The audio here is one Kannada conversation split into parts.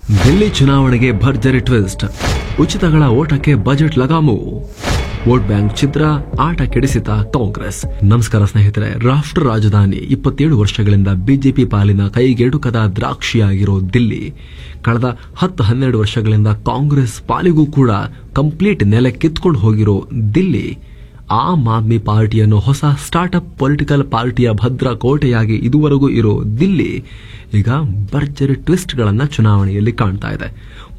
ದಿಲ್ಲಿ ಚುನಾವಣೆಗೆ ಭರ್ಜರಿ ಟ್ವಿಸ್ಟ್. ಉಚಿತಗಳ ಓಟಕ್ಕೆ ಬಜೆಟ್ ಲಗಾಮು. ವೋಟ್ ಬ್ಯಾಂಕ್ ಛಿದ್ರ, ಆಟ ಕೆಡಿಸಿತ ಕಾಂಗ್ರೆಸ್. ನಮಸ್ಕಾರ ಸ್ನೇಹಿತರೆ. ರಾಷ್ಟ್ರ ರಾಜಧಾನಿ 27 ವರ್ಷಗಳಿಂದ ಬಿಜೆಪಿ ಪಾಲಿನ ಕೈಗೆಟುಕದ ದ್ರಾಕ್ಷಿಯಾಗಿರೋ ದಿಲ್ಲಿ ಕಳೆದ 10-12 ವರ್ಷಗಳಿಂದ ಕಾಂಗ್ರೆಸ್ ಪಾಲಿಗೂ ಕೂಡ ಕಂಪ್ಲೀಟ್ ನೆಲೆ ಕಿತ್ಕೊಂಡು ಹೋಗಿರೋ ದಿಲ್ಲಿ ಆಮ್ ಆದ್ಮಿ ಪಾರ್ಟಿಯನ್ನು ಹೊಸ ಸ್ಟಾರ್ಟ್ಅಪ್ ಪೊಲಿಟಿಕಲ್ ಪಾರ್ಟಿಯ ಭದ್ರ ಕೋಟೆಯಾಗಿ ಇದುವರೆಗೂ ಇರೋ ದಿಲ್ಲಿ ಈಗ ಭರ್ಜರಿ ಟ್ವಿಸ್ಟ್ ಗಳನ್ನ ಚುನಾವಣೆಯಲ್ಲಿ ಕಾಣ್ತಾ ಇದೆ.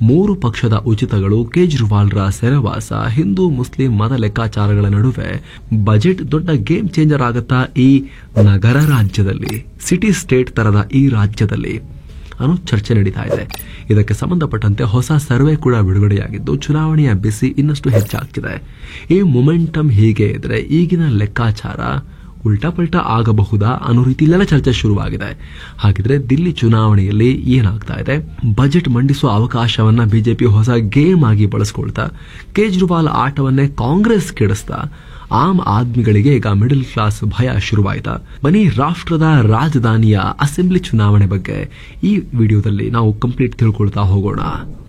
3 ಪಕ್ಷದ ಉಚಿತಗಳು, ಕೇಜ್ರಿವಾಲ್ರ ಸೆರೆವಾಸ, ಹಿಂದೂ ಮುಸ್ಲಿಂ ಮತ ಲೆಕ್ಕಾಚಾರಗಳ ನಡುವೆ ಬಜೆಟ್ ದೊಡ್ಡ ಗೇಮ್ ಚೇಂಜರ್ ಆಗತ್ತಾ ಈ ನಗರ ರಾಜ್ಯದಲ್ಲಿ, ಸಿಟಿ ಸ್ಟೇಟ್ ತರದ ಈ ರಾಜ್ಯದಲ್ಲಿ ಅನ್ನೋ ಚರ್ಚೆ ನಡೀತಾ ಇದೆ. ಇದಕ್ಕೆ ಸಂಬಂಧಪಟ್ಟಂತೆ ಹೊಸ ಸರ್ವೆ ಕೂಡ ಬಿಡುಗಡೆಯಾಗಿದ್ದು ಚುನಾವಣೆಯ ಬಿಸಿ ಇನ್ನಷ್ಟು ಹೆಚ್ಚಾಗ್ತಿದೆ. ಈ ಮೊಮೆಂಟಮ್ ಹೀಗೆ ಇದ್ರೆ ಈಗಿನ ಲೆಕ್ಕಾಚಾರ ಉಲ್ಟಾ ಪಲ್ಟಾ ಆಗಬಹುದಾ ಅನ್ನೋ ರೀತಿಯಲ್ಲೆಲ್ಲ ಚರ್ಚೆ ಶುರುವಾಗಿದೆ. ಹಾಗಿದ್ರೆ ದಿಲ್ಲಿ ಚುನಾವಣೆಯಲ್ಲಿ ಏನಾಗ್ತಾ ಇದೆ? ಬಜೆಟ್ ಮಂಡಿಸುವ ಅವಕಾಶವನ್ನ ಬಿಜೆಪಿ ಹೊಸ ಗೇಮ್ ಆಗಿ ಬಳಸ್ಕೊಳ್ತಾ ಕೇಜ್ರಿವಾಲ್ ಆಟವನ್ನೇ ಕಾಂಗ್ರೆಸ್ ಕೆಡಿಸ್ತಾ ಆಮ್ ಆದ್ಮಿಗಳಿಗೆ ಈಗ ಮಿಡಲ್ ಕ್ಲಾಸ್ ಭಯ ಶುರುವಾಯಿತಾ? ಬನ್ನಿ ರಾಷ್ಟ್ರದ ರಾಜಧಾನಿಯ ಅಸೆಂಬ್ಲಿ ಚುನಾವಣೆ ಬಗ್ಗೆ ಈ ವಿಡಿಯೋದಲ್ಲಿ ನಾವು ಕಂಪ್ಲೀಟ್ ತಿಳ್ಕೊಳ್ತಾ ಹೋಗೋಣ.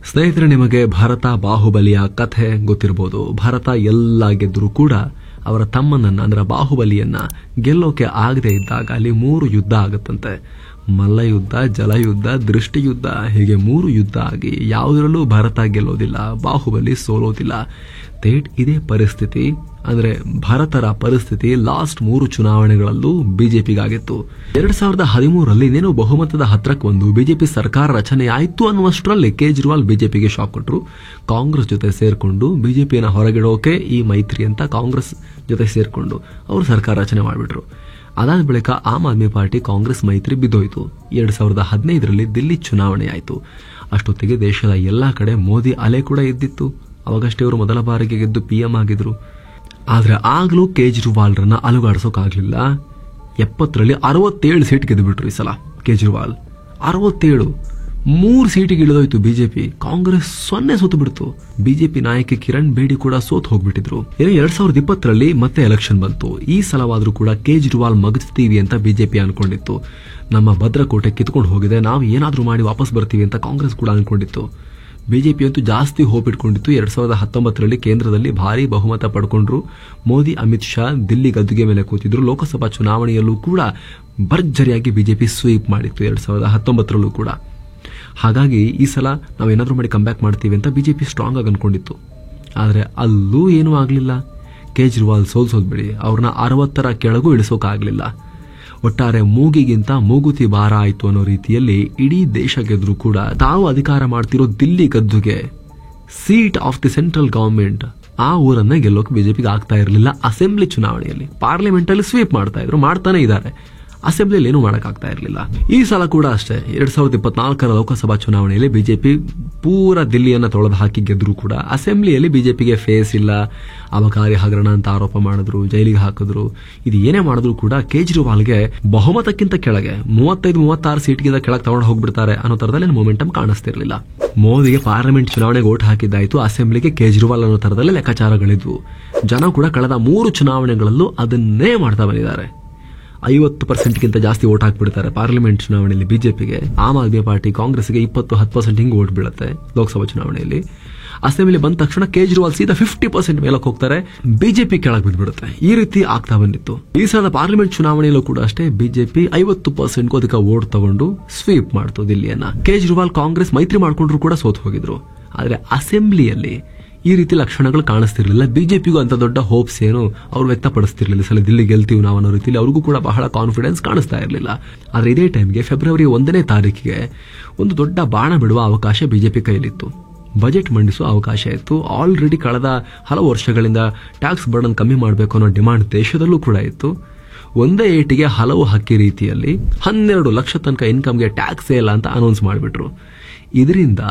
ಸ್ನೇಹಿತರೆ, ನಿಮಗೆ ಭಾರತ ಬಾಹುಬಲಿಯ ಕಥೆ ಗೊತ್ತಿರಬಹುದು. ಭಾರತ ಎಲ್ಲ ಗೆದ್ದರೂ ಕೂಡ ಅವರ ತಮ್ಮನನ್ನ ಅಂದ್ರೆ ಬಾಹುಬಲಿಯನ್ನ ಗೆಲ್ಲೋಕೆ ಆಗದೆ ಇದ್ದಾಗ ಅಲ್ಲಿ 3 ಯುದ್ಧ ಆಗುತ್ತಂತೆ. ಮಲ್ಲಯುದ್ಧ, ಜಲಯುದ್ಧ, ದೃಷ್ಟಿಯುದ್ಧ, ಹೀಗೆ 3 ಯುದ್ಧ ಆಗಿ ಯಾವುದರಲ್ಲೂ ಭಾರತ ಗೆಲ್ಲೋದಿಲ್ಲ, ಬಾಹುಬಲಿ ಸೋಲೋದಿಲ್ಲ. ಇದೇ ಪರಿಸ್ಥಿತಿ ಅಂದ್ರೆ ಭಾರತರ ಪರಿಸ್ಥಿತಿ ಲಾಸ್ಟ್ 3 ಚುನಾವಣೆಗಳಲ್ಲೂ ಬಿಜೆಪಿಗಾಗಿತ್ತು. 2013ರಲ್ಲಿ ಇನ್ನೇನು ಬಹುಮತದ ಹತ್ರಕ್ಕೆ ಒಂದು ಬಿಜೆಪಿ ಸರ್ಕಾರ ರಚನೆ ಆಯ್ತು ಅನ್ನುವಷ್ಟರಲ್ಲಿ ಕೇಜ್ರಿವಾಲ್ ಬಿಜೆಪಿಗೆ ಶಾಕ್ ಕೊಟ್ಟರು. ಕಾಂಗ್ರೆಸ್ ಜೊತೆ ಸೇರ್ಕೊಂಡು ಬಿಜೆಪಿಯನ್ನು ಹೊರಗಿಡೋಕೆ ಈ ಮೈತ್ರಿ ಅಂತ ಕಾಂಗ್ರೆಸ್ ಜೊತೆ ಸೇರ್ಕೊಂಡು ಅವರು ಸರ್ಕಾರ ರಚನೆ ಮಾಡಿಬಿಟ್ರು. ಅದಾದ ಬಳಿಕ ಆಮ್ ಆದ್ಮಿ ಪಾರ್ಟಿ ಕಾಂಗ್ರೆಸ್ ಮೈತ್ರಿ ಬಿದ್ದೋಯ್ತು. 2015ರಲ್ಲಿ ದಿಲ್ಲಿ ಚುನಾವಣೆ ಆಯಿತು. ಅಷ್ಟೊತ್ತಿಗೆ ದೇಶದ ಎಲ್ಲಾ ಕಡೆ ಮೋದಿ ಅಲೆ ಕೂಡ ಇದ್ದಿತ್ತು. ಅವಾಗಷ್ಟೇ ಅವರು ಮೊದಲ ಬಾರಿಗೆ ಗೆದ್ದು PM ಆಗಿದ್ರು. ಆದ್ರೆ ಆಗ್ಲೂ ಕೇಜ್ರಿವಾಲ್ರನ್ನ ಅಲುಗಾಡಿಸೋಕಾಗ್ಲಿಲ್ಲ. 70ರಲ್ಲಿ 67 ಸೀಟ್ ಗೆದ್ದುಬಿಟ್ರು. ಈ ಸಲ ಕೇಜ್ರಿವಾಲ್ 67, 3 ಸೀಟಿಗೆ ಇಳಿದೋಯ್ತು ಬಿಜೆಪಿ. ಕಾಂಗ್ರೆಸ್ 0 ಸೋತು ಬಿಡ್ತು. ಬಿಜೆಪಿ ನಾಯಕಿ ಕಿರಣ್ ಬೇಡಿ ಕೂಡ ಸೋತ್ ಹೋಗ್ಬಿಟ್ಟಿದ್ರು. 2020ರಲ್ಲಿ ಮತ್ತೆ ಎಲೆಕ್ಷನ್ ಬಂತು. ಈ ಸಲವಾದ್ರೂ ಕೂಡ ಕೇಜ್ರಿವಾಲ್ ಮಗಚ್ತೀವಿ ಅಂತ ಬಿಜೆಪಿ ಅನ್ಕೊಂಡಿತ್ತು. ನಮ್ಮ ಭದ್ರಕೋಟೆ ಕಿತ್ಕೊಂಡು ಹೋಗಿದೆ, ನಾವು ಏನಾದ್ರೂ ಮಾಡಿ ವಾಪಸ್ ಬರ್ತೀವಿ ಅಂತ ಕಾಂಗ್ರೆಸ್ ಕೂಡ ಅನ್ಕೊಂಡಿತ್ತು. ಬಿಜೆಪಿ ಅಂತೂ ಜಾಸ್ತಿ ಹೋಪ್ ಇಟ್ಕೊಂಡಿತ್ತು. 2019ರಲ್ಲಿ ಕೇಂದ್ರದಲ್ಲಿ ಭಾರಿ ಬಹುಮತ ಪಡ್ಕೊಂಡ್ರು. ಮೋದಿ, ಅಮಿತ್ ಶಾ ದಿಲ್ಲಿ ಗದ್ದುಗೆ ಮೇಲೆ ಕೂತಿದ್ರು. ಲೋಕಸಭಾ ಚುನಾವಣೆಯಲ್ಲೂ ಕೂಡ ಭರ್ಜರಿಯಾಗಿ ಬಿಜೆಪಿ ಸ್ವೀಪ್ ಮಾಡಿತ್ತು 2019ರಲ್ಲೂ ಕೂಡ. ಹಾಗಾಗಿ ಈ ಸಲ ನಾವೇನಾದ್ರೂ ಮಾಡಿ ಕಂಬ್ಯಾಕ್ ಮಾಡ್ತೀವಿ ಅಂತ ಬಿಜೆಪಿ ಸ್ಟ್ರಾಂಗ್ ಆಗಿ ಅನ್ಕೊಂಡಿತ್ತು. ಆದ್ರೆ ಅಲ್ಲೂ ಏನೂ ಆಗ್ಲಿಲ್ಲ. ಕೇಜ್ರಿವಾಲ್ ಸೋಲ್ಸೋದ್ಬಿಡಿ, ಅವ್ರನ್ನ 60ರ ಕೆಳಗೂ ಇಳಿಸೋಕಾಗ್ಲಿಲ್ಲ. ಒಟ್ಟಾರೆ ಮೂಗಿಗಿಂತ ಮೂಗುತಿ ಭಾರ ಆಯ್ತು ಅನ್ನೋ ರೀತಿಯಲ್ಲಿ ಇಡೀ ದೇಶ ಗೆದ್ರು ಕೂಡ ತಾವು ಅಧಿಕಾರ ಮಾಡ್ತಿರೋ ದಿಲ್ಲಿ ಗದ್ದುಗೆ, seat of the central government, ಆ ಊರನ್ನ ಗೆಲ್ಲೋಕೆ ಬಿಜೆಪಿಗೆ ಆಗ್ತಾ ಇರಲಿಲ್ಲ. ಅಸೆಂಬ್ಲಿ ಚುನಾವಣೆಯಲ್ಲಿ, ಪಾರ್ಲಿಮೆಂಟ್ ಅಲ್ಲಿ ಸ್ವೀಪ್ ಮಾಡ್ತಾನೆ ಇದ್ದಾರೆ, ಅಸೆಂಬ್ಲಿಯಲ್ಲಿ ಏನೂ ಮಾಡಕ್ಕಾಗ್ತಾ ಇರಲಿಲ್ಲ. ಈ ಸಲ ಕೂಡ ಅಷ್ಟೇ. 2024ರ ಲೋಕಸಭಾ ಚುನಾವಣೆಯಲ್ಲಿ ಬಿಜೆಪಿ ಪೂರ ದಿಲ್ಲಿಯನ್ನ ತೊಳೆದು ಹಾಕಿ ಗೆದ್ರು ಕೂಡ ಅಸೆಂಬ್ಲಿಯಲ್ಲಿ ಬಿಜೆಪಿಗೆ ಫೇಸ್ ಇಲ್ಲ. ಅಬಕಾರಿ ಹಗರಣ ಅಂತ ಆರೋಪ ಮಾಡಿದ್ರು, ಜೈಲಿಗೆ ಹಾಕಿದ್ರು. ಇದು ಏನೇ ಮಾಡಿದ್ರು ಕೂಡ ಕೇಜ್ರಿವಾಲ್ಗೆ ಬಹುಮತಕ್ಕಿಂತ ಕೆಳಗೆ 35-36 ಸೀಟ್ಗಿಂತ ಕೆಳಗೆ ತಗೊಂಡು ಹೋಗ್ಬಿಡ್ತಾರೆ ಅನ್ನೋ ತರದಲ್ಲಿ ಮೊಮೆಂಟಮ್ ಕಾಣಿಸ್ತಿರ್ಲಿಲ್ಲ. ಮೋದಿಗೆ ಪಾರ್ಲಿಮೆಂಟ್ ಚುನಾವಣೆಗೆ ಓಟ್ ಹಾಕಿದ್ದಾಯ್ತು, ಅಸೆಂಬ್ಲಿಗೆ ಕೇಜ್ರಿವಾಲ್ ಅನ್ನೋ ತರದಲ್ಲಿ ಲೆಕ್ಕಾಚಾರಗಳಿದ್ವು. ಜನ ಕೂಡ ಕಳೆದ 3 ಚುನಾವಣೆಗಳಲ್ಲೂ ಅದನ್ನೇ ಮಾಡ್ತಾ ಬಂದಿದ್ದಾರೆ. 50%ಗಿಂತ ಜಾಸ್ತಿ ಓಟ್ ಹಾಕ್ಬಿಡ್ತಾರೆ ಪಾರ್ಲಿಮೆಂಟ್ ಚುನಾವಣೆಯಲ್ಲಿ ಬಿಜೆಪಿಗೆ. ಆಮ್ ಆದ್ಮಿ ಪಾರ್ಟಿ ಕಾಂಗ್ರೆಸ್ಗೆ 20-10% ಹಿಂಗೆ ಓಟ್ ಬೀಳುತ್ತೆ ಲೋಕಸಭಾ ಚುನಾವಣೆಯಲ್ಲಿ. ಅಸೆಂಬ್ಲಿ ಬಂದ ತಕ್ಷಣ ಕೇಜ್ರಿವಾಲ್ ಸೀದಾ 50% ಮೇಲಕ್ಕೆ ಹೋಗ್ತಾರೆ, ಬಿಜೆಪಿ ಕೆಳಗೆ ಬಿದ್ದುಬಿಡುತ್ತೆ. ಈ ರೀತಿ ಆಗ್ತಾ ಬಂದಿತ್ತು. ಈ ಸಲ ಪಾರ್ಲಿಮೆಂಟ್ ಚುನಾವಣೆಯಲ್ಲೂ ಕೂಡ ಅಷ್ಟೇ ಬಿಜೆಪಿ 50%ಗೂ ಅಧಿಕ ಓಟ್ ತಗೊಂಡು ಸ್ವೀಪ್ ಮಾಡ್ತು ದಿಲ್ಲಿಯನ್ನ. ಕೇಜ್ರಿವಾಲ್ ಕಾಂಗ್ರೆಸ್ ಮೈತ್ರಿ ಮಾಡ್ಕೊಂಡ್ರು ಕೂಡ ಸೋತ್ ಹೋಗಿದ್ರು. ಆದ್ರೆ ಅಸೆಂಬ್ಲಿಯಲ್ಲಿ ಈ ರೀತಿ ಲಕ್ಷಣಗಳು ಕಾಣಿಸ್ತಿರ್ಲಿಲ್ಲ. ಬಿಜೆಪಿಗೂ ಅಂತ ದೊಡ್ಡ ಹೋಪ್ಸ್ ಏನು ಅವ್ರು ವ್ಯಕ್ತಪಡಿಸ್ತಿರ್ಲಿಲ್ಲ. ಸಲ ದಿಲ್ಲಿ ಗೆಲ್ತೀವಿ ನಾವು ಅನ್ನೋ ರೀತಿಯಲ್ಲಿ ಅವ್ರಿಗೂ ಕೂಡ ಬಹಳ ಕಾನ್ಫಿಡೆನ್ಸ್ ಕಾಣಿಸ್ತಾ ಇರಲಿಲ್ಲ. ಆದ್ರೆ ಇದೇ ಟೈಮ್ಗೆ ಫೆಬ್ರವರಿ 1ನೇ ತಾರೀಕಿಗೆ ಒಂದು ದೊಡ್ಡ ಬಾಣ ಬಿಡುವ ಅವಕಾಶ ಬಿಜೆಪಿ ಕೈಲಿತ್ತು. ಬಜೆಟ್ ಮಂಡಿಸುವ ಅವಕಾಶ ಇತ್ತು. ಆಲ್ರೆಡಿ ಕಳೆದ ಹಲವು ವರ್ಷಗಳಿಂದ ಟ್ಯಾಕ್ಸ್ ಬರ್ಡನ್ ಕಮ್ಮಿ ಮಾಡಬೇಕು ಅನ್ನೋ ಡಿಮಾಂಡ್ ದೇಶದಲ್ಲೂ ಕೂಡ ಇತ್ತು. ಒಂದೇ ಏಟಿಗೆ ಹಲವು ಹಕ್ಕಿ ರೀತಿಯಲ್ಲಿ 12 ಲಕ್ಷ ತನಕ ಇನ್ಕಮ್ಗೆ ಟ್ಯಾಕ್ಸ್ ಇಲ್ಲ ಅಂತ ಅನೌನ್ಸ್ ಮಾಡಿಬಿಟ್ರು. ಇದರಿಂದ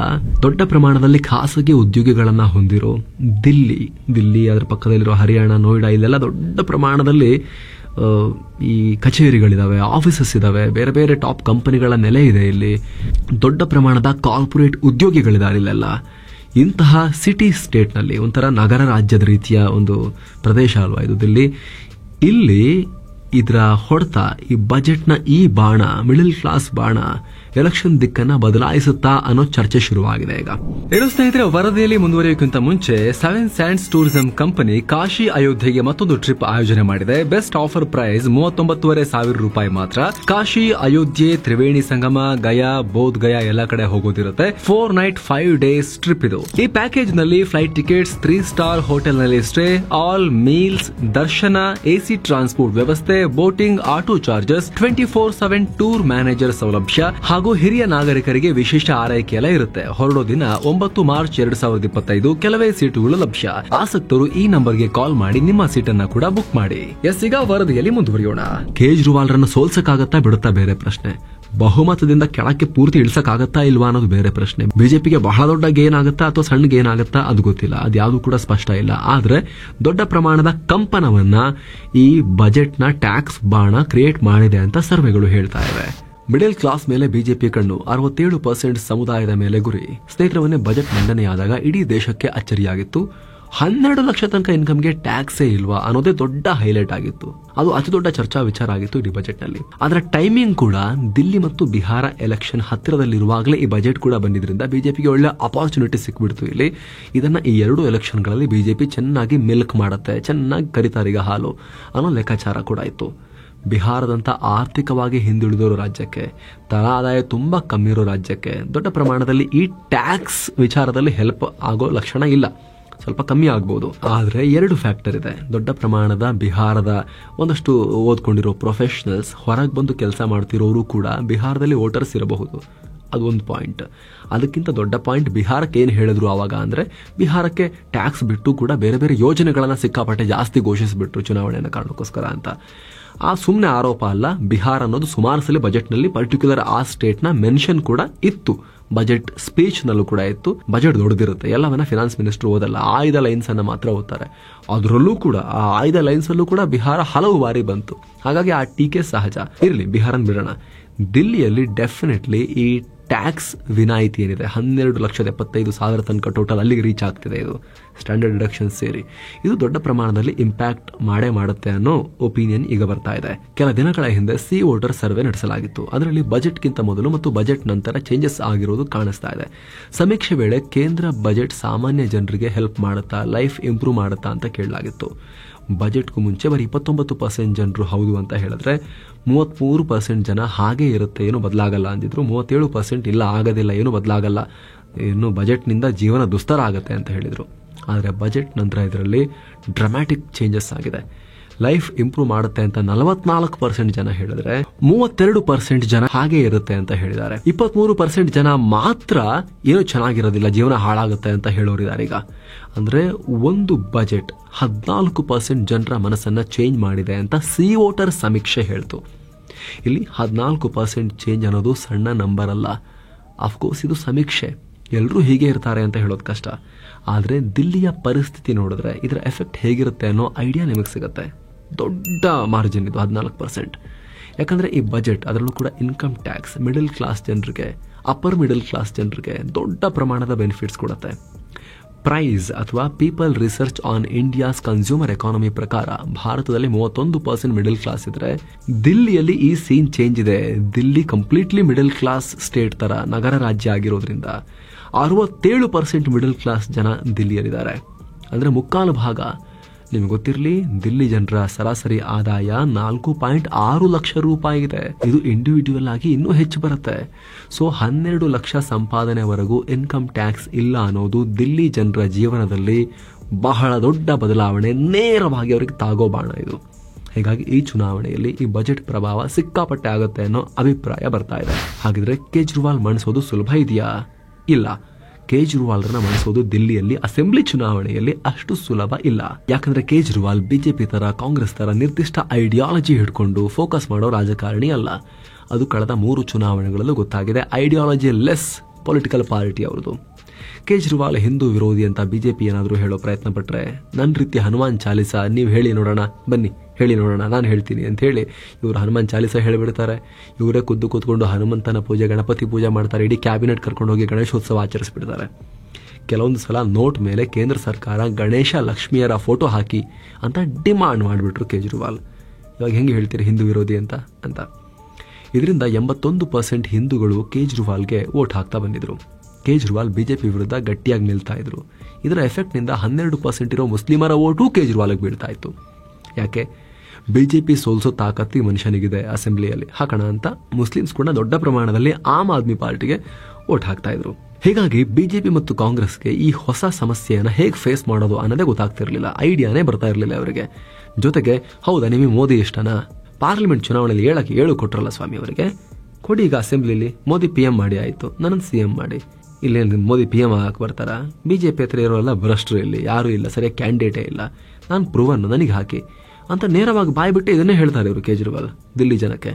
ದೊಡ್ಡ ಪ್ರಮಾಣದಲ್ಲಿ ಖಾಸಗಿ ಉದ್ಯೋಗಿಗಳನ್ನ ಹೊಂದಿರೋ ದಿಲ್ಲಿ ಅದರ ಪಕ್ಕದಲ್ಲಿರೋ ಹರಿಯಾಣ, ನೋಯ್ಡಾ, ಇಲ್ಲೆಲ್ಲ ದೊಡ್ಡ ಪ್ರಮಾಣದಲ್ಲಿ ಈ ಕಚೇರಿಗಳಿದಾವೆ, ಆಫೀಸಸ್ ಇದಾವೆ, ಬೇರೆ ಬೇರೆ ಟಾಪ್ ಕಂಪನಿಗಳ ನೆಲೆ ಇದೆ. ಇಲ್ಲಿ ದೊಡ್ಡ ಪ್ರಮಾಣದ ಕಾರ್ಪೊರೇಟ್ ಉದ್ಯೋಗಿಗಳಿದ್ದಾರೆ ಇಲ್ಲೆಲ್ಲ. ಇಂತಹ ಸಿಟಿ ಸ್ಟೇಟ್ನಲ್ಲಿ ಒಂಥರ ನಗರ ರಾಜ್ಯದ ರೀತಿಯ ಒಂದು ಪ್ರದೇಶ ಅಲ್ವಾ ಇದು ದಿಲ್ಲಿ. ಇಲ್ಲಿ ಇದರ ಹೊಡೆತ, ಈ ಬಜೆಟ್ನ ಈ ಬಾಣ, ಮಿಡಲ್ ಕ್ಲಾಸ್ ಬಾಣ ಎಲೆಕ್ಷನ್ ದಿಕ್ಕನ್ನ ಬದಲಾಯಿಸುತ್ತಾ ಅನ್ನೋ ಚರ್ಚೆ ಶುರುವಾಗಿದೆ ಈಗ. ಇನ್ನು ಸ್ನೇಹಿತರೆ, ವರದಿಯಲ್ಲಿ ಮುಂದುವರಿಯೋಕ್ಕಿಂತ ಮುಂಚೆ 7 ಸ್ಯಾಂಡ್ಸ್ ಟೂರಿಸಂ ಕಂಪನಿ ಕಾಶಿ ಅಯೋಧ್ಯೆಗೆ ಮತ್ತೊಂದು ಟ್ರಿಪ್ ಆಯೋಜನೆ ಮಾಡಿದೆ. ಬೆಸ್ಟ್ ಆಫರ್ ಪ್ರೈಸ್ 39,500 ರೂಪಾಯಿ ಮಾತ್ರ. ಕಾಶಿ, ಅಯೋಧ್ಯೆ, ತ್ರಿವೇಣಿ ಸಂಗಮ, ಗಯಾ, ಬೋಧ್ ಗಯಾ ಎಲ್ಲ ಕಡೆ ಹೋಗೋದಿರುತ್ತೆ. 4 ನೈಟ್ 5 ಡೇಸ್ ಟ್ರಿಪ್ ಇದು. ಈ ಪ್ಯಾಕೇಜ್ ನಲ್ಲಿ ಫ್ಲೈಟ್ ಟಿಕೆಟ್ಸ್, 3 ಸ್ಟಾರ್ ಹೋಟೆಲ್ ನಲ್ಲಿ ಸ್ಟೇ, ಆಲ್ ಮೀಲ್ಸ್, ದರ್ಶನ, ಎಸಿ ಟ್ರಾನ್ಸ್ಪೋರ್ಟ್ ವ್ಯವಸ್ಥೆ, boating, auto charges, 24/7 tour manager ಸೌಲಭ್ಯ ಹಾಗೂ ಹಿರಿಯ ನಾಗರಿಕರಿಗೆ ವಿಶೇಷ ಆರೈಕೆ ಎಲ್ಲ ಇರುತ್ತೆ. ಹೊರಡೋ ದಿನ 9 ಮಾರ್ಚ್ 2025. ಕೆಲವೇ ಸೀಟುಗಳು ಲಭ್ಯ. ಆಸಕ್ತರು ಈ ನಂಬರ್ಗೆ ಕಾಲ್ ಮಾಡಿ ನಿಮ್ಮ ಸೀಟನ್ನ ಕೂಡ ಬುಕ್ ಮಾಡಿ. ಈಗ ವರದಿಯಲ್ಲಿ ಮುಂದುವರಿಯೋಣ. ಕೇಜ್ರಿವಾಲ್ ರನ್ನು ಸೋಲ್ಸಕ್ಕಾಗತ್ತಾ ಬಿಡುತ್ತಾ ಬೇರೆ ಪ್ರಶ್ನೆ. ಬಹುಮತದಿಂದ ಕೆಳಕ್ಕೆ ಪೂರ್ತಿ ಇಳಿಸಕ್ಕಾಗತ್ತಾ ಇಲ್ವಾ ಅನ್ನೋದು ಬೇರೆ ಪ್ರಶ್ನೆ. ಬಿಜೆಪಿಗೆ ಬಹಳ ದೊಡ್ಡ ಗೇನ್ ಆಗುತ್ತಾ ಅಥವಾ ಸಣ್ಣ ಗೇನ್ ಆಗುತ್ತಾ ಅದು ಗೊತ್ತಿಲ್ಲ. ಅದ್ಯಾವುದು ಕೂಡ ಸ್ಪಷ್ಟ ಇಲ್ಲ. ಆದ್ರೆ ದೊಡ್ಡ ಪ್ರಮಾಣದ ಕಂಪನವನ್ನ ಈ ಬಜೆಟ್ ನ ಟ್ಯಾಕ್ಸ್ ಬಾಣ ಕ್ರಿಯೇಟ್ ಮಾಡಿದೆ ಅಂತ ಸರ್ವೆಗಳು ಹೇಳ್ತಾ ಇವೆ. ಮಿಡಲ್ ಕ್ಲಾಸ್ ಮೇಲೆ ಬಿಜೆಪಿ ಕಣ್ಣು, 67% ಸಮುದಾಯದ ಮೇಲೆ ಗುರಿ. ಸ್ನೇಹಿತರವನ್ನೇ ಬಜೆಟ್ ಮಂಡನೆಯಾದಾಗ ಇಡೀ ದೇಶಕ್ಕೆ ಅಚ್ಚರಿಯಾಗಿತ್ತು. 12 ಲಕ್ಷ ತನಕ ಇನ್ಕಮ್ಗೆ ಟ್ಯಾಕ್ಸೇ ಇಲ್ವಾ ಅನ್ನೋದೇ ದೊಡ್ಡ ಹೈಲೈಟ್ ಆಗಿತ್ತು. ಅದು ಅತಿ ದೊಡ್ಡ ಚರ್ಚಾ ವಿಚಾರ ಆಗಿತ್ತು ಇಡೀ ಬಜೆಟ್ ನಲ್ಲಿ. ಅದರ ಟೈಮಿಂಗ್ ಕೂಡ ದಿಲ್ಲಿ ಮತ್ತು ಬಿಹಾರ ಎಲೆಕ್ಷನ್ ಹತ್ತಿರದಲ್ಲಿರುವಾಗಲೇ ಈ ಬಜೆಟ್ ಕೂಡ ಬಂದಿದ್ರಿಂದ ಬಿಜೆಪಿಗೆ ಒಳ್ಳೆ ಅಪಾರ್ಚುನಿಟಿ ಸಿಕ್ಬಿಡ್ತು ಇಲ್ಲಿ. ಇದನ್ನ ಈ 2 ಎಲೆಕ್ಷನ್ಗಳಲ್ಲಿ ಬಿಜೆಪಿ ಚೆನ್ನಾಗಿ ಮಿಲ್ಕ್ ಮಾಡುತ್ತೆ, ಚೆನ್ನಾಗಿ ಕರಿತಾರೀಗ ಹಾಲು ಅನ್ನೋ ಲೆಕ್ಕಾಚಾರ ಕೂಡ ಇತ್ತು. ಬಿಹಾರದಂತ ಆರ್ಥಿಕವಾಗಿ ಹಿಂದುಳಿದಿರೋ ರಾಜ್ಯಕ್ಕೆ, ತಲಾ ಆದಾಯ ತುಂಬಾ ಕಮ್ಮಿ ಇರೋ ರಾಜ್ಯಕ್ಕೆ ದೊಡ್ಡ ಪ್ರಮಾಣದಲ್ಲಿ ಈ ಟ್ಯಾಕ್ಸ್ ವಿಚಾರದಲ್ಲಿ ಹೆಲ್ಪ್ ಆಗೋ ಲಕ್ಷಣ ಇಲ್ಲ. ಸ್ವಲ್ಪ ಕಮ್ಮಿ ಆಗ್ಬಹುದು. ಆದ್ರೆ 2 ಫ್ಯಾಕ್ಟರ್ ಇದೆ. ದೊಡ್ಡ ಪ್ರಮಾಣದ ಬಿಹಾರದ ಒಂದಷ್ಟು ಓದ್ಕೊಂಡಿರೋ ಪ್ರೊಫೆಷನಲ್ಸ್, ಹೊರಗೆ ಬಂದು ಕೆಲಸ ಮಾಡ್ತಿರೋರು ಕೂಡ ಬಿಹಾರದಲ್ಲಿ ವೋಟರ್ಸ್ ಇರಬಹುದು. ಅದು ಒಂದು ಪಾಯಿಂಟ್. ಅದಕ್ಕಿಂತ ದೊಡ್ಡ ಪಾಯಿಂಟ್ ಬಿಹಾರಕ್ಕೆ ಏನು ಹೇಳಿದ್ರು ಆವಾಗ ಅಂದ್ರೆ, ಬಿಹಾರಕ್ಕೆ ಟ್ಯಾಕ್ಸ್ ಬಿಟ್ಟು ಕೂಡ ಬೇರೆ ಬೇರೆ ಯೋಜನೆಗಳನ್ನ ಸಿಕ್ಕಾಪಟ್ಟೆ ಜಾಸ್ತಿ ಘೋಷಿಸಿಬಿಟ್ರು ಚುನಾವಣೆಯ ಕಾರಣಕ್ಕೋಸ್ಕರ ಅಂತ. ಆ ಸುಮ್ಮನೆ ಆರೋಪ ಅಲ್ಲ. ಬಿಹಾರ ಅನ್ನೋದು ಸುಮಾರು ಸಲ ಬಜೆಟ್ ನಲ್ಲಿ ಪರ್ಟಿಕ್ಯುಲರ್ ಆ ಸ್ಟೇಟ್ ನ ಮೆನ್ಷನ್ ಕೂಡ ಇತ್ತು. ಬಜೆಟ್ ಸ್ಪೀಚ್ ನಲ್ಲೂ ಕೂಡ ಇತ್ತು. ಬಜೆಟ್ ದೊಡ್ಡದಿರುತ್ತೆ, ಎಲ್ಲವನ್ನ ಫಿನಾನ್ಸ್ ಮಿನಿಸ್ಟರ್ ಓದಲ್ಲ, ಆಯ್ದ ಲೈನ್ಸ್ ಅನ್ನ ಮಾತ್ರ ಓದ್ತಾರೆ. ಅದರಲ್ಲೂ ಕೂಡ ಆ ಆಯ್ದ ಲೈನ್ಸ್ ಅಲ್ಲೂ ಕೂಡ ಬಿಹಾರ ಹಲವು ಬಾರಿ ಬಂತು. ಹಾಗಾಗಿ ಆ ಟೀಕೆ ಸಹಜ. ಇರಲಿ, ಬಿಹಾರನ್ ಬಿಡೋಣ. ದಿಲ್ಲಿಯಲ್ಲಿ ಡೆಫಿನೆಟ್ಲಿ ಈ ಟ್ಯಾಕ್ಸ್ ವಿನಾಯಿತಿ ಏನಿದೆ 12,75,000 ತನಕ ಟೋಟಲ್ ಅಲ್ಲಿಗೆ ರೀಚ್ ಆಗ್ತಿದೆ. ಇದು ಸ್ಟ್ಯಾಂಡರ್ಡ್ ಡಿಡಕ್ಷನ್ ಸೇರಿ ಇದು ದೊಡ್ಡ ಪ್ರಮಾಣದಲ್ಲಿ ಇಂಪ್ಯಾಕ್ಟ್ ಮಾಡೇ ಮಾಡುತ್ತೆ ಅನ್ನೋ ಒಪಿನಿಯನ್ ಈಗ ಬರ್ತಾ ಇದೆ. ಕೆಲ ದಿನಗಳ ಹಿಂದೆ ಸಿ ವೋಟರ್ ಸರ್ವೆ ನಡೆಸಲಾಗಿತ್ತು. ಅದರಲ್ಲಿ ಬಜೆಟ್ಗಿಂತ ಮೊದಲು ಮತ್ತು ಬಜೆಟ್ ನಂತರ ಚೇಂಜಸ್ ಆಗಿರೋದು ಕಾಣಿಸ್ತಾ ಇದೆ. ಸಮೀಕ್ಷೆ ವೇಳೆ ಕೇಂದ್ರ ಬಜೆಟ್ ಸಾಮಾನ್ಯ ಜನರಿಗೆ ಹೆಲ್ಪ್ ಮಾಡುತ್ತಾ, ಲೈಫ್ ಇಂಪ್ರೂವ್ ಮಾಡುತ್ತಾ ಅಂತ ಕೇಳಲಾಗಿತ್ತು. ಬಜೆಟ್ಗೂ ಮುಂಚೆ ಬರೀ 29% ಜನರು ಹೌದು ಅಂತ ಹೇಳಿದ್ರೆ, 33% ಜನ ಹಾಗೆ ಇರುತ್ತೆ, ಏನು ಬದಲಾಗಲ್ಲ ಅಂದಿದ್ರು. 37% ಇಲ್ಲ, ಆಗೋದಿಲ್ಲ, ಏನು ಬದಲಾಗಲ್ಲ, ಇನ್ನು ಬಜೆಟ್ನಿಂದ ಜೀವನ ದುಸ್ತರ ಆಗುತ್ತೆ ಅಂತ ಹೇಳಿದ್ರು. ಆದರೆ ಬಜೆಟ್ ನಂತರ ಇದರಲ್ಲಿ ಡ್ರಾಮ್ಯಾಟಿಕ್ ಚೇಂಜಸ್ ಆಗಿದೆ. ಲೈಫ್ ಇಂಪ್ರೂವ್ ಮಾಡುತ್ತೆ ಅಂತ 44% ಜನ ಹೇಳಿದ್ರೆ, 32% ಜನ ಹಾಗೆ ಇರುತ್ತೆ ಅಂತ ಹೇಳಿದ್ದಾರೆ. 23% ಜನ ಮಾತ್ರ ಏನು ಚೆನ್ನಾಗಿರೋದಿಲ್ಲ, ಜೀವನ ಹಾಳಾಗುತ್ತೆ ಅಂತ ಹೇಳೋರಿದ್ದಾರೆ. ಈಗ ಅಂದ್ರೆ ಒಂದು ಬಜೆಟ್ 14% ಜನರ ಮನಸ್ಸನ್ನ ಚೇಂಜ್ ಮಾಡಿದೆ ಅಂತ ಸಿ ವೋಟರ್ ಸಮೀಕ್ಷೆ ಹೇಳ್ತು. ಇಲ್ಲಿ 14% ಚೇಂಜ್ ಅನ್ನೋದು ಸಣ್ಣ ನಂಬರ್ ಅಲ್ಲ. ಅಫ್ಕೋರ್ಸ್ ಇದು ಸಮೀಕ್ಷೆ, ಎಲ್ಲರೂ ಹೀಗೆ ಇರ್ತಾರೆ ಅಂತ ಹೇಳೋದು ಕಷ್ಟ. ಆದರೆ ದಿಲ್ಲಿಯ ಪರಿಸ್ಥಿತಿ ನೋಡಿದ್ರೆ ಇದರ ಎಫೆಕ್ಟ್ ಹೇಗಿರುತ್ತೆ ಅನ್ನೋ ಐಡಿಯಾ ನಿಮಗೆ ಸಿಗುತ್ತೆ. ದೊಡ್ಡ ಮಾರ್ಜಿನ್ ಇದು 14%. ಯಾಕಂದ್ರೆ ಈ ಬಜೆಟ್, ಅದರಲ್ಲೂ ಕೂಡ ಇನ್ಕಮ್ ಟ್ಯಾಕ್ಸ್ ಮಿಡಲ್ ಕ್ಲಾಸ್ ಜನರಿಗೆ, ಅಪ್ಪರ್ ಮಿಡಲ್ ಕ್ಲಾಸ್ ಜನರಿಗೆ ದೊಡ್ಡ ಪ್ರಮಾಣದ ಬೆನಿಫಿಟ್ಸ್ ಕೊಡುತ್ತೆ. ಪ್ರೈಸ್ ಅಥವಾ people research on India's consumer economy ಪ್ರಕಾರ ಭಾರತದಲ್ಲಿ 31% ಮಿಡಲ್ ಕ್ಲಾಸ್ ಇದ್ರೆ, ದಿಲ್ಲಿಯಲ್ಲಿ ಈ ಸೀನ್ ಚೇಂಜ್ ಇದೆ. Delhi completely middle class state ತರ ನಗರ ರಾಜ್ಯ ಆಗಿರೋದ್ರಿಂದ 67% ಮಿಡಲ್ ಕ್ಲಾಸ್ ಜನ ದಿಲ್ಲಿಯಲ್ಲಿದ್ದಾರೆ. ಅಂದ್ರೆ ಮುಕ್ಕಾಲು ಭಾಗ. ನಿಮ್ಗೆ ಗೊತ್ತಿರಲಿ, ದಿಲ್ಲಿ ಜನರ ಸರಾಸರಿ ಆದಾಯ 4.6 ಲಕ್ಷ ರೂಪಾಯಿ ಇದೆ. ಇದು ಇಂಡಿವಿಜುವಲ್ ಆಗಿ ಇನ್ನೂ ಹೆಚ್ಚು ಬರುತ್ತೆ. ಸೊ 12 ಲಕ್ಷ ಸಂಪಾದನೆವರೆಗೂ ಇನ್ಕಮ್ ಟ್ಯಾಕ್ಸ್ ಇಲ್ಲ ಅನ್ನೋದು ದಿಲ್ಲಿ ಜನರ ಜೀವನದಲ್ಲಿ ಬಹಳ ದೊಡ್ಡ ಬದಲಾವಣೆ, ನೇರವಾಗಿ ಅವರಿಗೆ ತಾಗೋ ಬಾಣ ಇದು. ಹೀಗಾಗಿ ಈ ಚುನಾವಣೆಯಲ್ಲಿ ಈ ಬಜೆಟ್ ಪ್ರಭಾವ ಸಿಕ್ಕಾಪಟ್ಟೆ ಆಗುತ್ತೆ ಅನ್ನೋ ಅಭಿಪ್ರಾಯ ಬರ್ತಾ ಇದೆ. ಹಾಗಿದ್ರೆ ಕೇಜ್ರಿವಾಲ್ ಮಣಿಸೋದು ಸುಲಭ ಇದೆಯಾ? ಇಲ್ಲ. ಕೇಜ್ರಿವಾಲ್ರನ್ನ ಮಣಿಸೋದು ದಿಲ್ಲಿಯಲ್ಲಿ ಅಸೆಂಬ್ಲಿ ಚುನಾವಣೆಯಲ್ಲಿ ಅಷ್ಟು ಸುಲಭ ಇಲ್ಲ. ಯಾಕಂದ್ರೆ ಕೇಜ್ರಿವಾಲ್ ಬಿಜೆಪಿ ತರ, ಕಾಂಗ್ರೆಸ್ ತರ ನಿರ್ದಿಷ್ಟ ಐಡಿಯಾಲಜಿ ಹಿಡ್ಕೊಂಡು ಫೋಕಸ್ ಮಾಡೋ ರಾಜಕಾರಣಿ ಅಲ್ಲ. ಅದು ಕಳೆದ 3 ಚುನಾವಣೆಗಳಲ್ಲೂ ಗೊತ್ತಾಗಿದೆ. ಐಡಿಯಾಲಜಿ ಲೆಸ್ ಪೊಲಿಟಿಕಲ್ ಪಾರ್ಟಿ ಅವ್ರದ್ದು. ಕೇಜ್ರಿವಾಲ್ ಹಿಂದೂ ವಿರೋಧಿ ಅಂತ ಬಿಜೆಪಿ ಏನಾದರೂ ಹೇಳೋ ಪ್ರಯತ್ನ ಪಟ್ರೆ, ನನ್ನ ರೀತಿ ಹನುಮಾನ್ ಚಾಲಿಸಾ ನೀವು ಹೇಳಿ ನೋಡೋಣ, ಬನ್ನಿ ಹೇಳಿ ನೋಡೋಣ, ನಾನು ಹೇಳ್ತೀನಿ ಅಂತ ಹೇಳಿ ಇವರು ಹನುಮಾನ್ ಚಾಲಿಸಾ ಹೇಳಿಬಿಡ್ತಾರೆ. ಇವರೇ ಕೂತ್ಕೊಂಡು ಹನುಮಂತನ ಪೂಜೆ, ಗಣಪತಿ ಪೂಜೆ ಮಾಡ್ತಾರೆ. ಇಡೀ ಕ್ಯಾಬಿನೆಟ್ ಕರ್ಕೊಂಡು ಹೋಗಿ ಗಣೇಶೋತ್ಸವ ಆಚರಿಸ್ಬಿಡ್ತಾರೆ. ಕೆಲವೊಂದು ಸಲ ನೋಟ್ ಮೇಲೆ ಕೇಂದ್ರ ಸರ್ಕಾರ ಗಣೇಶ ಲಕ್ಷ್ಮಿಯರ ಫೋಟೋ ಹಾಕಿ ಅಂತ ಡಿಮಾಂಡ್ ಮಾಡಿಬಿಟ್ರು ಕೇಜ್ರಿವಾಲ್. ಇವಾಗ ಹೆಂಗೆ ಹೇಳ್ತೀರಿ ಹಿಂದೂ ವಿರೋಧಿ ಅಂತ. ಇದರಿಂದ 81% ಹಿಂದೂಗಳು ಕೇಜ್ರಿವಾಲ್ಗೆ ವೋಟ್ ಹಾಕ್ತಾ ಬಂದಿದ್ರು. ಕೇಜ್ರಿವಾಲ್ ಬಿಜೆಪಿ ವಿರುದ್ಧ ಗಟ್ಟಿಯಾಗಿ ನಿಲ್ತಾ ಇದ್ರು. ಇದರ ಎಫೆಕ್ಟ್ ನಿಂದ 12% ಇರೋ ಮುಸ್ಲಿಮರ ವೋಟು ಕೇಜ್ರಿವಾಲ್ಗೆ ಬೀಳ್ತಾ ಇತ್ತು. ಯಾಕೆ? ಬಿಜೆಪಿ ಸೋಲ್ಸೋ ತಾಕತ್ತಿ ಮನುಷ್ಯನಿಗಿದೆ, ಅಸೆಂಬ್ಲಿಯಲ್ಲಿ ಹಾಕೋಣ ಅಂತ ಮುಸ್ಲಿಮ್ಸ್ ಕೂಡ ದೊಡ್ಡ ಪ್ರಮಾಣದಲ್ಲಿ ಆಮ್ ಆದ್ಮಿ ಪಾರ್ಟಿಗೆ ವೋಟ್ ಹಾಕ್ತಾ ಇದ್ರು. ಹೀಗಾಗಿ ಬಿಜೆಪಿ ಮತ್ತು ಕಾಂಗ್ರೆಸ್ಗೆ ಈ ಹೊಸ ಸಮಸ್ಯೆಯನ್ನು ಹೇಗೆ ಫೇಸ್ ಮಾಡೋದು ಅನ್ನೋದೇ ಗೊತ್ತಾಗ್ತಿರ್ಲಿಲ್ಲ, ಐಡಿಯಾನೇ ಬರ್ತಾ ಇರಲಿಲ್ಲ ಅವರಿಗೆ. ಜೊತೆಗೆ ಹೌದಾ ನಿಮಗೆ ಮೋದಿ ಇಷ್ಟನಾ? ಪಾರ್ಲಿಮೆಂಟ್ ಚುನಾವಣೆಯಲ್ಲಿ 7 ಕೊಟ್ರಲ್ಲ ಸ್ವಾಮಿ ಅವರಿಗೆ, ಕೊಡಿ ಈಗ ಅಸೆಂಬ್ಲಿಲಿ ಮೋದಿ PM ಮಾಡಿ ಆಯ್ತು, ನನ್ನನ್ನು CM ಮಾಡಿ. ಇಲ್ಲಿ ಮೋದಿ PM ಆಗಕ್ಕೆ ಬರ್ತಾರಾ? ಬಿಜೆಪಿ ಹತ್ರ ಇರೋಲ್ಲ ಭ್ರಷ್ಟರು, ಇಲ್ಲಿ ಯಾರೂ ಇಲ್ಲ, ಸರಿಯಾಗಿ ಕ್ಯಾಂಡಿಡೇಟೇ ಇಲ್ಲ, ನಾನು ಪ್ರೂವನ್ನು ನನಗೆ ಹಾಕಿ ಅಂತ ನೇರವಾಗಿ ಬಾಯಿ ಬಿಟ್ಟು ಇದನ್ನೇ ಹೇಳ್ತಾರೆ ಇವರು ಕೇಜ್ರಿವಾಲ್ ದಿಲ್ಲಿ ಜನಕ್ಕೆ.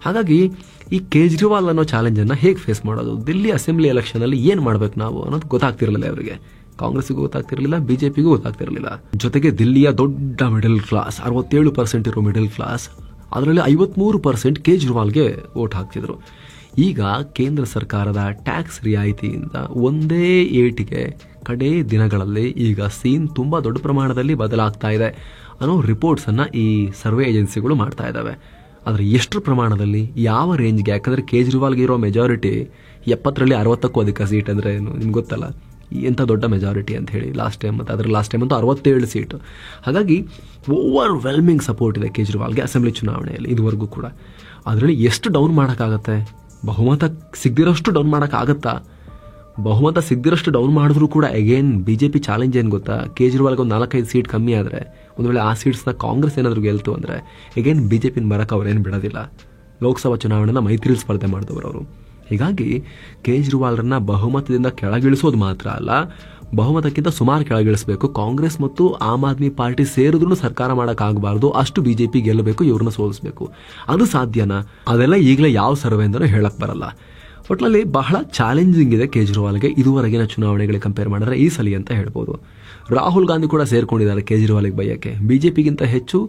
ಹಾಗಾಗಿ ಈ ಕೇಜ್ರಿವಾಲ್ ಅನ್ನೋ ಚಾಲೆಂಜನ್ನು ಹೇಗೆ ಫೇಸ್ ಮಾಡೋದು, ದಿಲ್ಲಿ ಅಸೆಂಬ್ಲಿ ಎಲೆಕ್ಷನಲ್ಲಿ ಏನು ಮಾಡ್ಬೇಕು ನಾವು ಅನ್ನೋದು ಗೊತ್ತಾಗ್ತಿರಲಿಲ್ಲ ಅವರಿಗೆ. ಕಾಂಗ್ರೆಸ್ಗೂ ಗೊತ್ತಾಗ್ತಿರಲಿಲ್ಲ, ಬಿಜೆಪಿಗೂ ಗೊತ್ತಾಗ್ತಿರಲಿಲ್ಲ. ಜೊತೆಗೆ ದಿಲ್ಲಿಯ ದೊಡ್ಡ ಮಿಡಲ್ ಕ್ಲಾಸ್, 67% ಇರೋ ಮಿಡಲ್ ಕ್ಲಾಸ್, ಅದರಲ್ಲಿ 53% ಕೇಜ್ರಿವಾಲ್ಗೆ ವೋಟ್ ಹಾಕ್ತಿದ್ರು. ಈಗ ಕೇಂದ್ರ ಸರ್ಕಾರದ ಟ್ಯಾಕ್ಸ್ ರಿಯಾಯಿತಿಯಿಂದ ಒಂದೇ ಏಟಿಗೆ ಕಡೆ ದಿನಗಳಲ್ಲಿ ಈಗ ಸೀನ್ ತುಂಬಾ ದೊಡ್ಡ ಪ್ರಮಾಣದಲ್ಲಿ ಬದಲಾಗ್ತಾ ಇದೆ ಅನ್ನೋ ರಿಪೋರ್ಟ್ಸನ್ನು ಈ ಸರ್ವೆ ಏಜೆನ್ಸಿಗಳು ಮಾಡ್ತಾ ಇದ್ದಾವೆ. ಆದರೆ ಎಷ್ಟು ಪ್ರಮಾಣದಲ್ಲಿ, ಯಾವ ರೇಂಜ್ಗೆ? ಯಾಕಂದರೆ ಕೇಜ್ರಿವಾಲ್ಗೆ ಇರೋ ಮೆಜಾರಿಟಿ 70ರಲ್ಲಿ 60ಕ್ಕೂ ಅಧಿಕ ಸೀಟ್ ಅಂದರೆ ಏನು ನಿಮ್ಗೆ ಗೊತ್ತಲ್ಲ, ಎಂಥ ದೊಡ್ಡ ಮೆಜಾರಿಟಿ ಅಂತ ಹೇಳಿ. ಲಾಸ್ಟ್ ಟೈಮ್ ಅಂತೂ 67 ಸೀಟು. ಹಾಗಾಗಿ ಓವರ್ವೆಲ್ಮಿಂಗ್ ಸಪೋರ್ಟ್ ಇದೆ ಕೇಜ್ರಿವಾಲ್ಗೆ ಅಸೆಂಬ್ಲಿ ಚುನಾವಣೆಯಲ್ಲಿ ಇದುವರೆಗೂ ಕೂಡ. ಅದರಲ್ಲಿ ಎಷ್ಟು ಡೌನ್ ಮಾಡೋಕ್ಕಾಗತ್ತೆ? ಬಹುಮತ ಸಿಗದಿರೋಷ್ಟು ಡೌನ್ ಮಾಡೋಕ್ಕಾಗತ್ತಾ? ಬಹುಮತ ಸಿಗದಿರೋಷ್ಟು ಡೌನ್ ಮಾಡಿದ್ರು ಕೂಡ ಅಗೇನ್ ಬಿಜೆಪಿ ಚಾಲೆಂಜ್ ಏನು ಗೊತ್ತಾ? ಕೇಜ್ರಿವಾಲ್ಗೆ ಒಂದು 4-5 ಸೀಟ್ ಕಮ್ಮಿ ಆದರೆ, ಒಂದು ವೇಳೆ ಆ ಸೀಟ್ಸ್ನ ಕಾಂಗ್ರೆಸ್ ಏನಾದರೂ ಗೆಲ್ತು ಅಂದರೆ ಅಗೇನ್ ಬಿಜೆಪಿನ ಬರಕ್ಕೆ ಅವ್ರೇನು ಬಿಡೋದಿಲ್ಲ. ಲೋಕಸಭಾ ಚುನಾವಣೆನ ಮೈತ್ರಿಲಿ ಸ್ಪರ್ಧೆ ಮಾಡಿದವರು ಅವರು. ಹೀಗಾಗಿ ಕೇಜ್ರಿವಾಲ್ರನ್ನ ಬಹುಮತದಿಂದ ಕೆಳಗಿಳಿಸೋದು ಮಾತ್ರ ಅಲ್ಲ, ಬಹುಮತಕ್ಕಿಂತ ಸುಮಾರು ಕೆಳಗಿಳಿಸಬೇಕು. ಕಾಂಗ್ರೆಸ್ ಮತ್ತು ಆಮ್ ಆದ್ಮಿ ಪಾರ್ಟಿ ಸೇರಿದ್ರೂ ಸರ್ಕಾರ ಮಾಡೋಕ್ಕಾಗಬಾರ್ದು, ಅಷ್ಟು ಬಿಜೆಪಿ ಗೆಲ್ಲಬೇಕು, ಇವ್ರನ್ನ ಸೋಲಿಸಬೇಕು. ಅದು ಸಾಧ್ಯನಾ? ಅದೆಲ್ಲ ಈಗಲೇ ಯಾವ ಸರ್ವೆ ಅಂತಲೂ ಹೇಳಕ್ ಬರಲ್ಲ. ಒಟ್ಟಿನಲ್ಲಿ ಬಹಳ ಚಾಲೆಂಜಿಂಗ್ ಇದೆ ಕೇಜ್ರಿವಾಲ್ಗೆ ಇದುವರೆಗಿನ ಚುನಾವಣೆಗಳಿಗೆ ಕಂಪೇರ್ ಮಾಡಿದ್ರೆ ಈ ಸಲ ಅಂತ ಹೇಳ್ಬೋದು. ರಾಹುಲ್ ಗಾಂಧಿ ಕೂಡ ಸೇರ್ಕೊಂಡಿದ್ದಾರೆ ಕೇಜ್ರಿವಾಲ್ಗೆ ಬೈಯಕ್ಕೆ. ಬಿಜೆಪಿಗಿಂತ ಹೆಚ್ಚು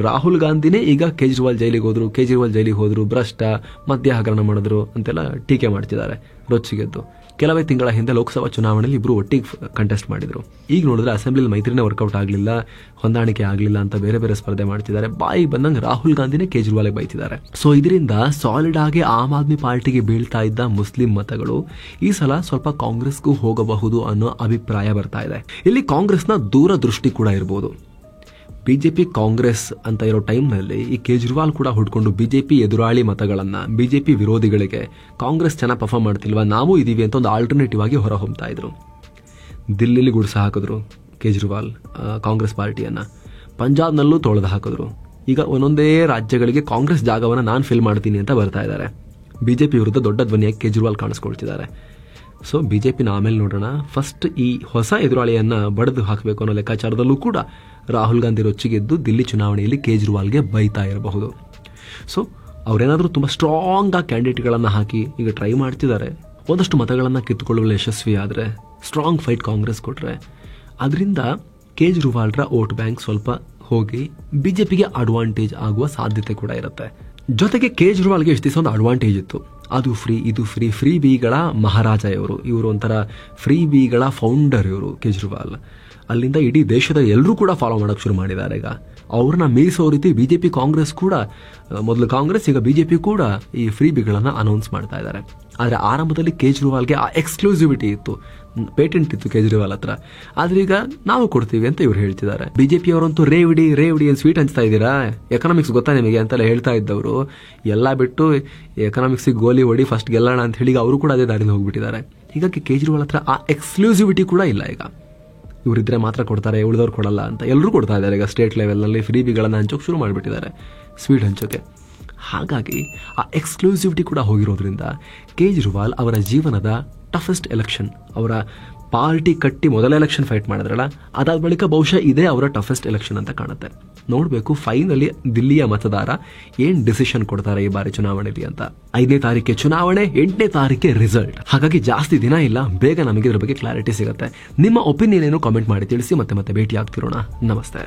ರಾಹುಲ್ ಗಾಂಧಿನೇ ಈಗ ಕೇಜ್ರಿವಾಲ್ ಜೈಲಿಗೆ ಹೋದ್ರು, ಭ್ರಷ್ಟ, ಮದ್ಯ ಹಗರಣ ಮಾಡಿದ್ರು ಅಂತೆಲ್ಲ ಟೀಕೆ ಮಾಡ್ತಿದ್ದಾರೆ ರೊಚ್ಚಿಗೆದ್ದು. ಕೆಲವೇ ತಿಂಗಳ ಹಿಂದೆ ಲೋಕಸಭಾ ಚುನಾವಣೆಯಲ್ಲಿ ಇಬ್ರು ಒಟ್ಟಿಗೆ ಕಂಟೆಸ್ಟ್ ಮಾಡಿದ್ರು. ಈಗ ನೋಡಿದ್ರೆ ಅಸೆಂಬ್ಲಿಲಿ ಮೈತ್ರಿನೇ ವರ್ಕೌಟ್ ಆಗಲಿಲ್ಲ, ಹೊಂದಾಣಿಕೆ ಆಗಲಿಲ್ಲ ಅಂತ ಬೇರೆ ಬೇರೆ ಸ್ಪರ್ಧೆ ಮಾಡ್ತಿದ್ದಾರೆ. ಬಾಯಿ ಬಂದಂಗೆ ರಾಹುಲ್ ಗಾಂಧಿನೇ ಕೇಜ್ರಿವಾಲ್ಗೆ ಬೈತಿದ್ದಾರೆ. ಸೊ ಇದರಿಂದ ಸಾಲಿಡ್ ಆಗಿ ಆಮ್ ಆದ್ಮಿ ಪಾರ್ಟಿಗೆ ಬೀಳ್ತಾ ಇದ್ದ ಮುಸ್ಲಿಂ ಮತಗಳು ಈ ಸಲ ಸ್ವಲ್ಪ ಕಾಂಗ್ರೆಸ್ಗೂ ಹೋಗಬಹುದು ಅನ್ನೋ ಅಭಿಪ್ರಾಯ ಬರ್ತಾ ಇದೆ. ಇಲ್ಲಿ ಕಾಂಗ್ರೆಸ್ನ ದೂರದೃಷ್ಟಿ ಕೂಡ ಇರಬಹುದು. ಬಿಜೆಪಿ ಕಾಂಗ್ರೆಸ್ ಅಂತ ಇರೋ ಟೈಮ್ನಲ್ಲಿ ಈ ಕೇಜ್ರಿವಾಲ್ ಕೂಡ ಹುಡ್ಕೊಂಡು ಬಿಜೆಪಿ ಎದುರಾಳಿ ಮತಗಳನ್ನ, ಬಿಜೆಪಿ ವಿರೋಧಿಗಳಿಗೆ ಕಾಂಗ್ರೆಸ್ ಚೆನ್ನಾಗಿ ಪರ್ಫಾರ್ಮ್ ಮಾಡ್ತಿಲ್ವಾ, ನಾವು ಇದೀವಿ ಅಂತ ಒಂದು ಆಲ್ಟರ್ನೇಟಿವ್ ಆಗಿ ಹೊರ ಹೊಮ್ತಾ ಇದ್ರು. ದಿಲ್ಲಿಲಿ ಗುಡಿಸ ಹಾಕಿದ್ರು ಕೇಜ್ರಿವಾಲ್ ಕಾಂಗ್ರೆಸ್ ಪಾರ್ಟಿಯನ್ನ, ಪಂಜಾಬ್ನಲ್ಲೂ ತೊಳೆದು ಹಾಕಿದ್ರು. ಈಗ ಒಂದೊಂದೇ ರಾಜ್ಯಗಳಿಗೆ ಕಾಂಗ್ರೆಸ್ ಜಾಗವನ್ನು ನಾನು ಫಿಲ್ ಮಾಡ್ತೀನಿ ಅಂತ ಬರ್ತಾ ಇದ್ದಾರೆ. ಬಿಜೆಪಿ ವಿರುದ್ಧ ದೊಡ್ಡ ಧ್ವನಿಯಾಗಿ ಕೇಜ್ರಿವಾಲ್ ಕಾಣಿಸ್ಕೊಳ್ತಿದ್ದಾರೆ. ಸೊ ಬಿಜೆಪಿನ ಆಮೇಲೆ ನೋಡೋಣ. ಫಸ್ಟ್ ಈ ಹೊಸ ಎದುರಾಳಿಯನ್ನ ಬಡಿದು ಹಾಕಬೇಕು ಅನ್ನೋ ಲೆಕ್ಕಾಚಾರದಲ್ಲೂ ಕೂಡ ರಾಹುಲ್ ಗಾಂಧಿ ರೊಚ್ಚಿಗೆದ್ದು ದಿಲ್ಲಿ ಚುನಾವಣೆಯಲ್ಲಿ ಕೇಜ್ರಿವಾಲ್ಗೆ ಬೈತಾ ಇರಬಹುದು. ಸೊ ಅವರೇನಾದರೂ ತುಂಬ ಸ್ಟ್ರಾಂಗ್ ಆಗಿ ಕ್ಯಾಂಡಿಡೇಟ್ಗಳನ್ನು ಹಾಕಿ ಈಗ ಟ್ರೈ ಮಾಡ್ತಿದ್ದಾರೆ. ಒಂದಷ್ಟು ಮತಗಳನ್ನು ಕಿತ್ತುಕೊಳ್ಳಲು ಯಶಸ್ವಿ ಆದರೆ, ಸ್ಟ್ರಾಂಗ್ ಫೈಟ್ ಕಾಂಗ್ರೆಸ್ ಕೊಟ್ಟರೆ, ಅದರಿಂದ ಕೇಜ್ರಿವಾಲ್ರ ವೋಟ್ ಬ್ಯಾಂಕ್ ಸ್ವಲ್ಪ ಹೋಗಿ ಬಿಜೆಪಿಗೆ ಅಡ್ವಾಂಟೇಜ್ ಆಗುವ ಸಾಧ್ಯತೆ ಕೂಡ ಇರುತ್ತೆ. ಜೊತೆಗೆ ಕೇಜ್ರಿವಾಲ್ಗೆ ಎಷ್ಟು ದಿವಸ ಒಂದು ಅಡ್ವಾಂಟೇಜ್ ಇತ್ತು, ಅದು ಫ್ರೀ ಇದು ಫ್ರೀ ಬಿಗಳ ಮಹಾರಾಜ ಇವರು ಒಂಥರ ಫ್ರೀ ಬಿಗಳ ಫೌಂಡರ್ ಇವರು ಕೇಜ್ರಿವಾಲ್. ಅಲ್ಲಿಂದ ಇಡೀ ದೇಶದ ಎಲ್ಲರೂ ಕೂಡ ಫಾಲೋ ಮಾಡೋಕೆ ಶುರು ಮಾಡಿದ್ದಾರೆ. ಈಗ ಅವ್ರನ್ನ ಮೀರಿಸೋ ರೀತಿ ಬಿಜೆಪಿ ಕಾಂಗ್ರೆಸ್ ಕೂಡ, ಮೊದಲು ಕಾಂಗ್ರೆಸ್ ಈಗ ಬಿಜೆಪಿ ಕೂಡ ಈ ಫ್ರೀ ಬಿಗಳನ್ನು ಅನೌನ್ಸ್ ಮಾಡ್ತಾ ಇದ್ದಾರೆ. ಆದರೆ ಆರಂಭದಲ್ಲಿ ಕೇಜ್ರಿವಾಲ್ಗೆ ಆ ಎಕ್ಸ್ಕ್ಲೂಸಿವಿಟಿ ಇತ್ತು, ಪೇಟೆಂಟ್ ಇತ್ತು ಕೇಜ್ರಿವಾಲ್ ಹತ್ರ. ಆದ್ರೆ ಈಗ ನಾವು ಕೊಡ್ತೀವಿ ಅಂತ ಇವ್ರು ಹೇಳ್ತಿದ್ದಾರೆ. ಬಿಜೆಪಿ ಅವರಂತೂ ರೇವಡಿ ಏನು ಸ್ವೀಟ್ ಹಂಚ್ತಾ ಇದ್ದೀರಾ, ಎಕನಾಮಿಕ್ಸ್ ಗೊತ್ತಾ ನಿಮಗೆ ಅಂತೆಲ್ಲ ಹೇಳ್ತಾ ಇದ್ದವರು ಎಲ್ಲ ಬಿಟ್ಟು ಎಕನಾಮಿಕ್ಸಿಗೆ ಗೋಲಿ ಹೊಡಿ ಫಸ್ಟ್ ಗೆಲ್ಲೋಣ ಅಂತ ಹೇಳಿ ಅವರು ಕೂಡ ಅದೇ ದಾರಿಯಿಂದ ಹೋಗ್ಬಿಟ್ಟಿದ್ದಾರೆ. ಹೀಗಾಗಿ ಕೇಜ್ರಿವಾಲ್ ಹತ್ರ ಆ ಎಕ್ಸ್ಕ್ಲೂಸಿವಿಟಿ ಕೂಡ ಇಲ್ಲ. ಈಗ ಇವರಿದ್ರೆ ಮಾತ್ರ ಕೊಡ್ತಾರೆ, ಉಳಿದವ್ರು ಕೊಡಲ್ಲ ಅಂತ ಎಲ್ಲರೂ ಕೊಡ್ತಾ ಇದ್ದಾರೆ. ಈಗ ಸ್ಟೇಟ್ ಲೆವೆಲ್ನಲ್ಲಿ ಫ್ರೀ ಬಿಗಳನ್ನು ಹಂಚೋಕೆ ಶುರು ಮಾಡಿಬಿಟ್ಟಿದ್ದಾರೆ, ಸ್ವೀಟ್ ಹಂಚೋಕೆ. ಹಾಗಾಗಿ ಆ ಎಕ್ಸ್ಕ್ಲೂಸಿವಿಟಿ ಕೂಡ ಹೋಗಿರೋದ್ರಿಂದ ಕೇಜ್ರಿವಾಲ್ ಅವರ ಜೀವನದ ಟಫೆಸ್ಟ್ ಎಲೆಕ್ಷನ್, ಅವರ ಪಾರ್ಟಿ ಕಟ್ಟಿ ಮೊದಲ ಎಲೆಕ್ಷನ್ ಫೈಟ್ ಮಾಡಿದ್ರಲ್ಲ, ಅದಾದ ಬಳಿಕ ಬಹುಶಃ ಇದೇ ಅವರ ಟಫೆಸ್ಟ್ ಎಲೆಕ್ಷನ್ ಅಂತ ಕಾಣುತ್ತೆ. ನೋಡಬೇಕು ಫೈನಲಿ ದಿಲ್ಲಿಯ ಮತದಾರ ಏನ್ ಡಿಸಿಷನ್ ಕೊಡ್ತಾರೆ ಈ ಬಾರಿ ಚುನಾವಣೆಯಲ್ಲಿ ಅಂತ. 5ನೇ ತಾರೀಕಿಗೆ ಚುನಾವಣೆ, 8ನೇ ತಾರೀಕಿಗೆ ರಿಸಲ್ಟ್. ಹಾಗಾಗಿ ಜಾಸ್ತಿ ದಿನ ಇಲ್ಲ, ಬೇಗ ನಮಗೆ ಇದ್ರ ಬಗ್ಗೆ ಕ್ಲಾರಿಟಿ ಸಿಗುತ್ತೆ. ನಿಮ್ಮ ಒಪಿನಿಯನ್ ಏನು ಕಾಮೆಂಟ್ ಮಾಡಿ ತಿಳಿಸಿ. ಮತ್ತೆ ಭೇಟಿ ಆಗ್ತಿರೋಣ. ನಮಸ್ತೆ.